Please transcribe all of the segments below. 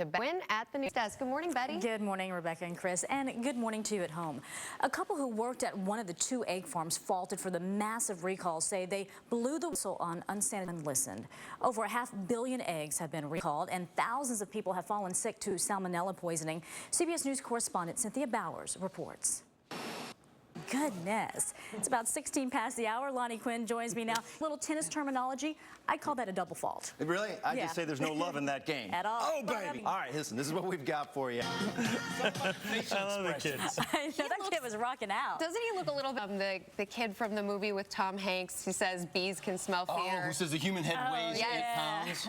Betty Nguyen at the news desk. Good morning, Betty. Good morning, Rebecca and Chris, and good morning to you at home. A couple who worked at one of the 2 egg farms faulted for the massive recall say they blew the whistle on unsanitary and listened. Over 500 million eggs have been recalled, and thousands of people have fallen sick to salmonella poisoning. CBS News correspondent Cynthia Bowers reports. Goodness. It's about 16 past the hour. Lonnie Quinn joins me now. Little tennis terminology, I call that a double fault. Really? I just say there's no love in that game. At all. Oh, baby. All right, listen, this is what we've got for you. I love the kids. I know that kid was rocking out. Doesn't he look a little bit the kid from the movie with Tom Hanks who says bees can smell fear? Oh, who says the human head weighs 8 pounds?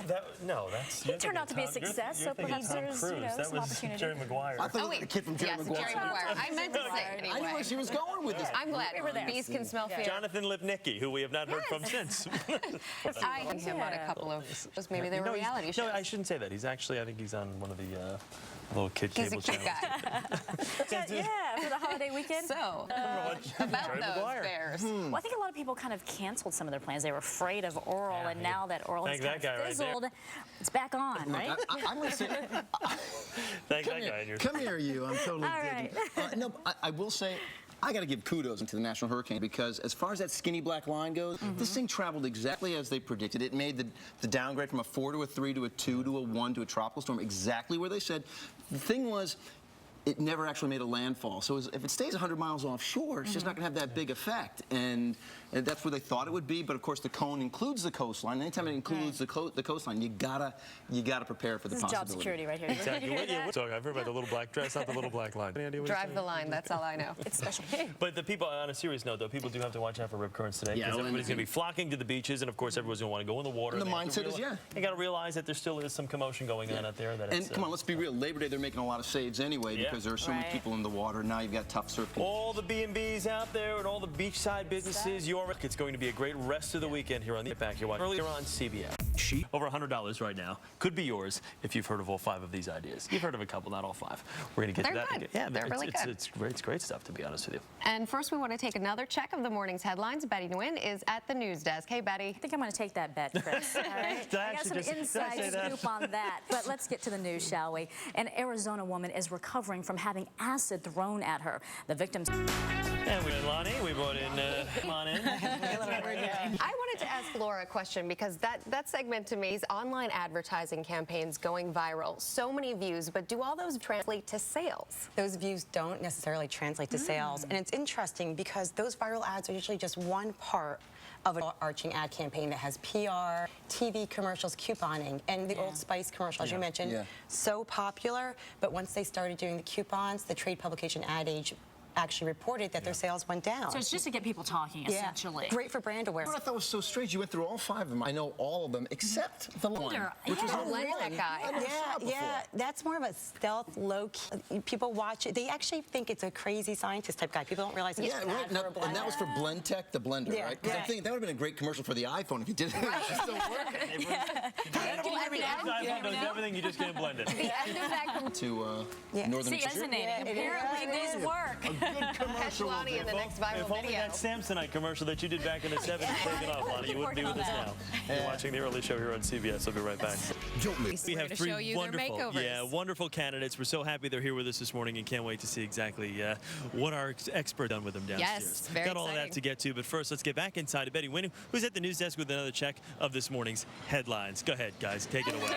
That's... He turned out to be a success, so perhaps there's, some opportunity. Jerry Maguire. I thought it was the kid from Jerry Maguire. Jerry Maguire. I meant to say it anyway. I knew where she was going with this. I'm glad bees can smell fear. Jonathan Lipnicki, who we have not heard from since. I think him on a couple of, maybe they were reality shows. No, I shouldn't say that. He's actually, I think he's on one of the little kid cable channels. He's a cute guy. Yeah, for the holiday weekend. So, about those bears. Well, I think a lot of people kind of canceled some of their plans. They were afraid of oral, and now that oral has kind of fizzled, it's back on, right? I'm going to say... Thank that guy. Come here, you. I'm totally digging. No, I will say... I got to give kudos to the National Hurricane because as far as that skinny black line goes, this thing traveled exactly as they predicted. It made the downgrade from a 4 to a 3 to a 2 to a 1 to a tropical storm exactly where they said. The thing was, it never actually made a landfall. So if it stays 100 miles offshore, it's just not going to have that big effect. And that's where they thought it would be. But of course, the cone includes the coastline. Anytime it includes the coastline, you gotta prepare for the possibility. Job security right here. Exactly. So I've heard about the little black dress, not the little black line. Drive the line. That's all I know. It's special. But the people, on a serious note, though, people do have to watch out for rip currents today because everybody's going to be flocking to the beaches, and of course, everyone's going to want to go in the water. And the mindset is, you got to realize that there still is some commotion going on out there. And come on, let's be real. Labor Day, they're making a lot of saves anyway because there are so many people in the water. Now you've got tough surfing. All the B&Bs out there and all the beachside businesses. It's going to be a great rest of the weekend here on the back. You're watching earlier on CBS. Over $100 right now could be yours if you've heard of all 5 of these ideas. You've heard of a couple, not all 5. We're going to get to that. Good. Yeah, they're really good. It's great stuff, to be honest with you. And first, we want to take another check of the morning's headlines. Betty Nguyen is at the news desk. Hey, Betty. I think I'm going to take that bet, Chris. All right? I got some inside scoop on that. But let's get to the news, shall we? An Arizona woman is recovering from having acid thrown at her. The victim's... And we had Lonnie. We brought in Lonnie. I wanted to ask Laura a question because that segment to me is online advertising campaigns going viral. So many views, but do all those translate to sales? Those views don't necessarily translate to sales. And it's interesting because those viral ads are usually just one part of an arching ad campaign that has PR, TV commercials, couponing, and the Old Spice commercial, as you mentioned, so popular. But once they started doing the coupons, the trade publication Ad Age actually reported that their sales went down. So it's just to get people talking, essentially. Great for brand awareness. I thought was so strange. You went through all 5 of them. I know all of them except the one, which was that guy. That's more of a stealth, low-key. People watch it. They actually think it's a crazy scientist type guy. People don't realize it's bad for a blender. And that was for BlendTech, the blender, right? Because I think that would have been a great commercial for the iPhone if you did it. It's still working. Can you hear me now? iPhone does everything. You just can't blend it. The end of that to Northern It's resonating. Apparently these work. Catch Lonnie in the next viral If only that Samsonite commercial that you did back in the 70s had taken off, Lonnie, you wouldn't be with us now. You're watching the early show here on CBS. I'll be right back. We have 3 wonderful candidates. We're so happy they're here with us this morning and can't wait to see exactly what our expert done with them downstairs. Yes, very Got all of that to get to, but first let's get back inside to Betty Nguyen, who's at the news desk with another check of this morning's headlines. Go ahead, guys, take it away.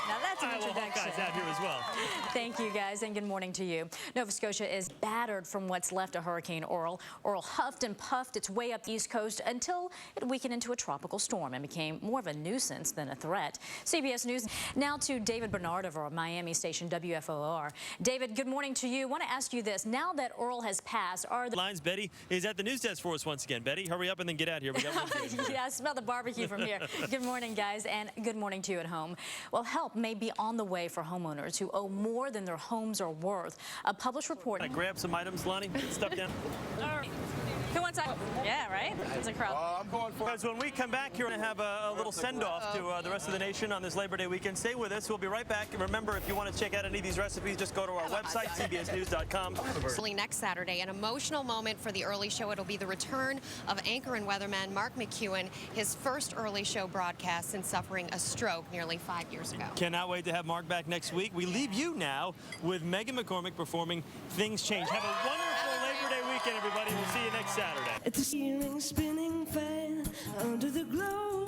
Now that's an introduction. Guys out here as well. Thank you, guys, and good morning to you. Nova Scotia is battered from what's left of Hurricane Oral. Oral huffed and puffed its way up the East Coast until it weakened into a tropical storm and became more of a nuisance than a threat. CBS News now to David Bernard of our Miami station WFOR. David, good morning to you. I want to ask you this. Now that Oral has passed, are the lines? Betty is at the news desk for us once again. Betty, hurry up and then get out here. We got one. Yeah, I smell the barbecue from here. Good morning, guys, and good morning to you at home. Well, help may be on the way for homeowners who owe more than their homes are worth. A published report. I grab some items, Lonnie. Stuff down. All right. Who wants that? Yeah, right? It's a crowd. I'm going for Because when we come back, you're going to have a little send-off to the rest of the nation on this Labor Day weekend. Stay with us. We'll be right back. And remember, if you want to check out any of these recipes, just go to our website, cbsnews.com. Next Saturday, an emotional moment for the early show. It'll be the return of anchor and weatherman Mark McEwen, his first early show broadcast since suffering a stroke nearly 5 years ago. Cannot wait to have Mark back next week. We leave you now with Megan McCormick performing Things Change. Have a wonderful Labor Day weekend, everybody. We'll see you next Saturday. At the ceiling spinning fan under the glow